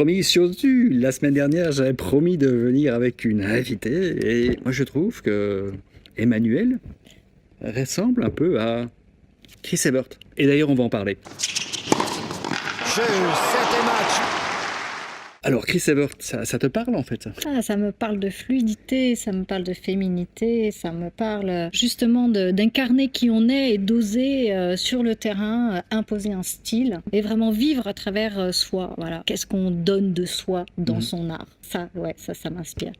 promis, chose due. La semaine dernière, j'avais promis de venir avec une invitée. Et moi, je trouve que Emmanuel ressemble un peu à Chris Evert. Et d'ailleurs, on va en parler. Jeu, 7 et match. Alors, Chris Evert, ça te parle en fait? Ça me parle de fluidité, ça me parle de féminité, ça me parle justement d'incarner qui on est et d'oser sur le terrain imposer un style et vraiment vivre à travers soi. Voilà. Qu'est-ce qu'on donne de soi dans son art? Ça m'inspire.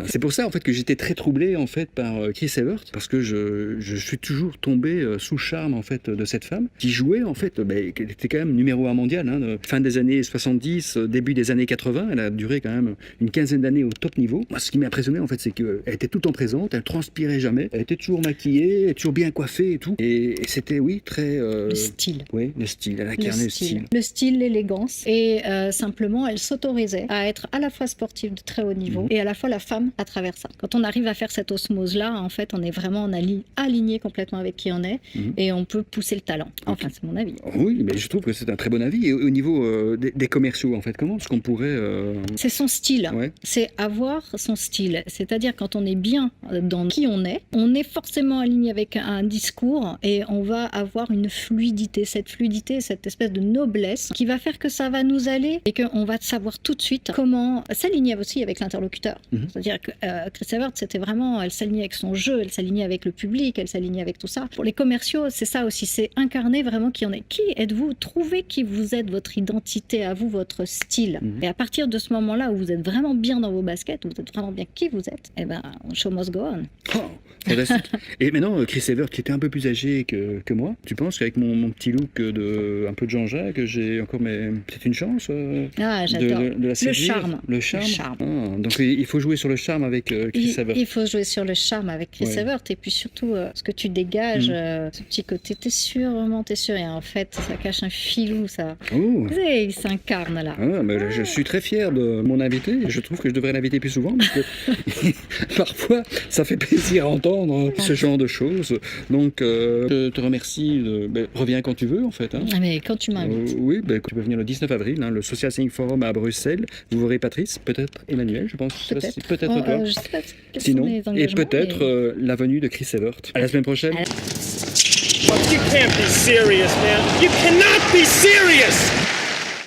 C'est pour ça en fait que j'étais très troublé en fait par Chris Evert, parce que je suis toujours tombé sous charme en fait de cette femme qui jouait en fait, qui était quand même numéro 1 mondial, fin des années 70, début des années 80. Elle a duré quand même une quinzaine d'années au top niveau. Moi, ce qui m'a impressionné en fait, c'est qu'elle était tout le temps présente, elle transpirait jamais, elle était toujours maquillée, toujours bien coiffée et tout. Et c'était très le style. Oui, le style. Elle incarnait le style. Le style, l'élégance. Et simplement, elle s'autorisait à être à la fois sportive de très haut niveau et à la fois la femme à travers ça. Quand on arrive à faire cette osmose-là, en fait, on est vraiment aligné complètement avec qui on est et on peut pousser le talent. Enfin, c'est mon avis. Oui, mais je trouve que c'est un très bon avis. Et au niveau des commerciaux, en fait, comment est-ce qu'on pourrait... C'est son style. Ouais. C'est avoir son style. C'est-à-dire, quand on est bien dans qui on est forcément aligné avec un discours et on va avoir une fluidité. Cette fluidité, cette espèce de noblesse qui va faire que ça va nous aller et qu'on va savoir tout de suite comment s'aligner aussi avec l'interlocuteur. C'est-à-dire que Chris Evert, c'était vraiment, elle s'alignait avec son jeu, elle s'alignait avec le public, elle s'alignait avec tout ça. Pour les commerciaux, c'est ça aussi, c'est incarner vraiment qui on est. Qui êtes-vous? Trouvez qui vous êtes, votre identité à vous, votre style. Et à partir de ce moment-là où vous êtes vraiment bien dans vos baskets, où vous êtes vraiment bien qui vous êtes, eh ben, show must go on. Oh, fantastique. Et maintenant, Chris Evert, qui était un peu plus âgé que moi, tu penses qu'avec mon petit look un peu de Jean-Jacques, j'ai encore peut-être une chance j'adore. De la séduire? Le charme. Donc il faut jouer sur le charme avec Chris Evert. Il faut jouer sur le charme avec Chris Evert et puis surtout ce que tu dégages, ce petit côté, t'es sûr, et en fait ça cache un filou, ça. Il s'incarne là. Je suis très fier de mon invité et je trouve que je devrais l'inviter plus souvent parce que parfois ça fait plaisir à entendre ce genre de choses. Donc je te remercie, reviens quand tu veux en fait. Mais quand tu m'invites. Oui, tu peux venir le 19 avril, le Social Selling Forum à Bruxelles. Vous verrez Patrice, peut-être Emmanuel, je pense. Peut-être toi. Je sais pas sinon, et peut-être la venue de Chris Evert. À la semaine prochaine. You can't be serious, man. You cannot be serious!